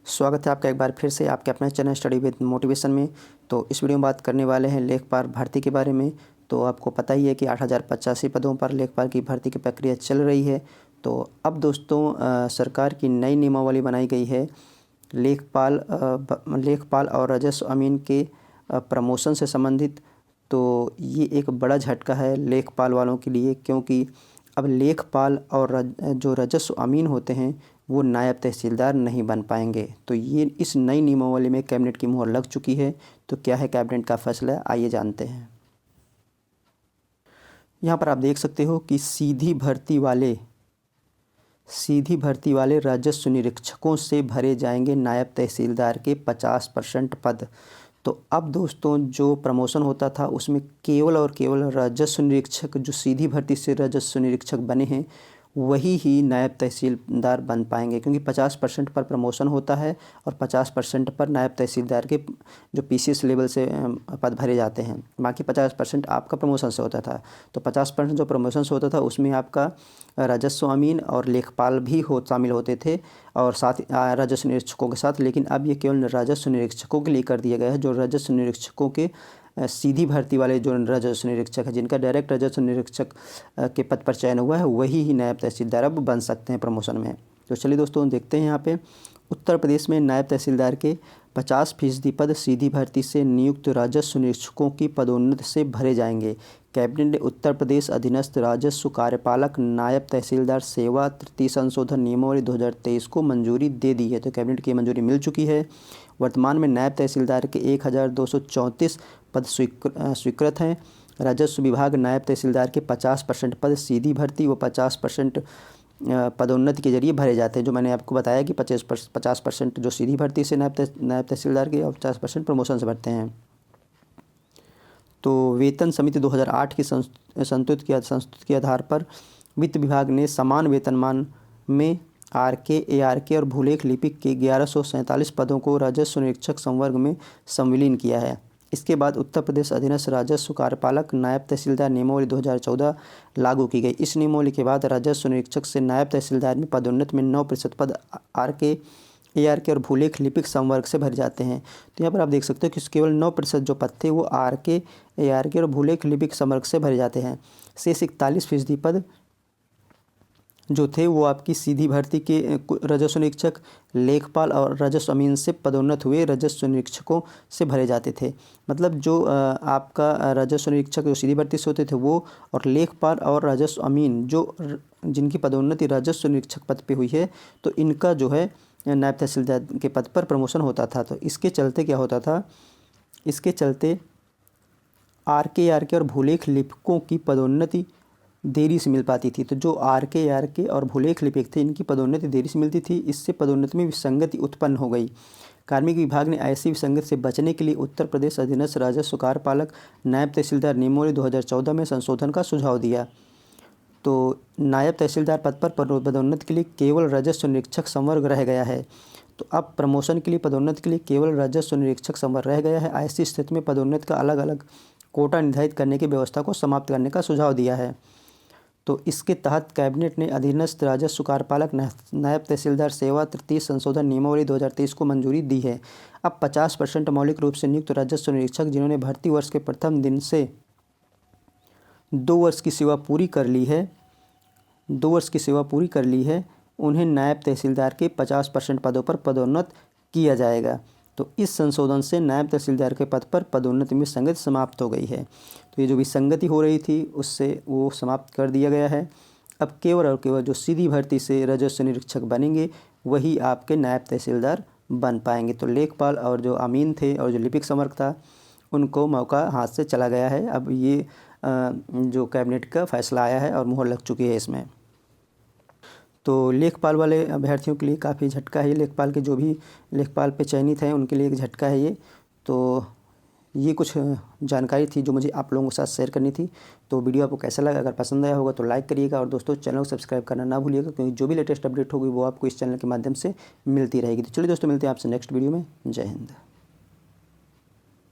स्वागत है आपका एक बार फिर से आपके अपने चैनल स्टडी विद मोटिवेशन में। तो इस वीडियो में बात करने वाले हैं लेखपाल भर्ती के बारे में। तो आपको पता ही है कि 8,085 पदों पर लेखपाल की भर्ती की प्रक्रिया चल रही है। तो अब दोस्तों सरकार की नई नियमावली बनाई गई है लेखपाल और राजस्व अमीन के प्रमोशन से संबंधित। तो ये एक बड़ा झटका है लेखपाल वालों के लिए, क्योंकि अब लेखपाल और जो राजस्व अमीन होते हैं वो नायब तहसीलदार नहीं बन पाएंगे। तो ये इस नई नियमावली में कैबिनेट की मुहर लग चुकी है। तो क्या है कैबिनेट का फैसला, आइए जानते हैं। यहाँ पर आप देख सकते हो कि सीधी भर्ती वाले राजस्व निरीक्षकों से भरे जाएंगे नायब तहसीलदार के 50% पद। तो अब दोस्तों जो प्रमोशन होता था उसमें केवल और केवल राजस्व निरीक्षक, जो सीधी भर्ती से राजस्व निरीक्षक बने हैं, वही ही नायब तहसीलदार बन पाएंगे, क्योंकि 50% पर प्रमोशन होता है और 50% पर नायब तहसीलदार के जो पीसीएस लेवल से पद भरे जाते हैं। बाकी 50% आपका प्रमोशन से होता था। तो 50% जो प्रमोशन से होता था उसमें आपका राजस्व अमीन और लेखपाल भी शामिल होते थे, और साथ राजस्व निरीक्षकों के साथ। लेकिन अब ये केवल राजस्व निरीक्षकों के लिए कर दिया गया है। जो राजस्व निरीक्षकों के सीधी भर्ती वाले जो राजस्व निरीक्षक है, जिनका डायरेक्ट राजस्व निरीक्षक के पद पर चयन हुआ है, वही ही नायब तहसीलदार अब बन सकते हैं प्रमोशन में। तो चलिए दोस्तों देखते हैं यहाँ पे उत्तर प्रदेश में नायब तहसीलदार के 50% पद सीधी भर्ती से नियुक्त राजस्व निरीक्षकों की पदोन्नति से भरे जाएंगे। कैबिनेट ने उत्तर प्रदेश अधीनस्थ राजस्व कार्यपालक नायब तहसीलदार सेवा तृतीय संशोधन नियमावली 2023 को मंजूरी दे दी है। तो कैबिनेट की मंजूरी मिल चुकी है। वर्तमान में नायब तहसीलदार के 1,234 पद स्वीकृत हैं। राजस्व विभाग नायब तहसीलदार के 50% पद सीधी भर्ती व 50% पदोन्नति के जरिए भरे जाते हैं। जो मैंने आपको बताया कि 50% जो सीधी भर्ती से नायब तहसीलदार के और 50% प्रमोशन से भरते हैं। तो वेतन समिति 2008 की संस्तुति के आधार पर वित्त विभाग ने समान वेतनमान में आरके, एआरके और भूलेख लिपिक के 1147 पदों को राजस्व निरीक्षक संवर्ग में संविलीन किया है। इसके बाद उत्तर प्रदेश अधीनस्थ राजस्व कार्यपालक नायब तहसीलदार नियमावली 2014 लागू की गई। इस नियमावली के बाद राजस्व निरीक्षक से नायब तहसीलदार में पदोन्नति में 9% पद आरके, एआरके और भूलेख लिपिक संवर्ग से भरे जाते हैं। तो यहाँ पर आप देख सकते हो कि केवल 9% जो पद थे वो आरके, एआरके और भूलेख लिपिक संवर्ग से भरे जाते हैं। शेष 41% पद जो थे वो आपकी सीधी भर्ती के राजस्व निरीक्षक, लेखपाल और राजस्व अमीन से पदोन्नत हुए राजस्व निरीक्षकों से भरे जाते थे। मतलब जो आपका राजस्व निरीक्षक जो सीधी भर्ती से होते थे वो, और लेखपाल और राजस्व अमीन जो जिनकी पदोन्नति राजस्व निरीक्षक पद पे हुई है, तो इनका जो है नायब तहसीलदार के पद पर प्रमोशन होता था। तो इसके चलते क्या होता था, इसके चलते आरके और भूलेख लिपिकों की पदोन्नति देरी से मिल पाती थी। तो जो आरके और भूलेख लिपिक थे, इनकी पदोन्नति देरी से मिलती थी। इससे पदोन्नति में विसंगति उत्पन्न हो गई। कार्मिक विभाग ने ऐसी विसंगति से बचने के लिए उत्तर प्रदेश अधीनस्थ राजस्व कार्यपालक नायब तहसीलदार नियमावली 2014 में संशोधन का सुझाव दिया। तो नायब तहसीलदार पद पर पदोन्नति के लिए केवल राजस्व निरीक्षक संवर्ग रह गया है। तो अब प्रमोशन के लिए पदोन्नति के लिए केवल राजस्व निरीक्षक संवर्ग रह गया है। ऐसी स्थिति में पदोन्नति का अलग अलग कोटा निर्धारित करने की व्यवस्था को समाप्त करने का सुझाव दिया है। तो इसके तहत कैबिनेट ने अधीनस्थ राजस्व कार्यपालक नायब तहसीलदार सेवा तृतीय संशोधन नियमावली 2023 को मंजूरी दी है। अब 50% मौलिक रूप से नियुक्त राजस्व निरीक्षक जिन्होंने भर्ती वर्ष के प्रथम दिन से 2 वर्ष की सेवा पूरी कर ली है, उन्हें नायब तहसीलदार के 50% पदों पर पदोन्नत किया जाएगा। तो इस संशोधन से नायब तहसीलदार के पद पर पदोन्नति में विसंगति समाप्त हो गई है। तो ये जो विसंगति हो रही थी उससे वो समाप्त कर दिया गया है। अब केवल और केवल जो सीधी भर्ती से राजस्व निरीक्षक बनेंगे वही आपके नायब तहसीलदार बन पाएंगे। तो लेखपाल और जो अमीन थे और जो लिपिक संवर्ग था, उनको मौका हाथ से चला गया है। अब ये जो कैबिनेट का फैसला आया है और मुहर लग चुकी है इसमें। तो लेखपाल वाले अभ्यर्थियों के लिए काफ़ी झटका है। लेखपाल के जो भी लेखपाल पे चयनित हैं उनके लिए एक झटका है ये। तो ये कुछ जानकारी थी जो मुझे आप लोगों के साथ शेयर करनी थी। तो वीडियो आपको कैसा लगा, अगर पसंद आया होगा तो लाइक करिएगा, और दोस्तों चैनल को सब्सक्राइब करना ना भूलिएगा, क्योंकि जो भी लेटेस्ट अपडेट होगी वो आपको इस चैनल के माध्यम से मिलती रहेगी। तो चलिए दोस्तों, मिलते हैं आपसे नेक्स्ट वीडियो में। जय हिंद।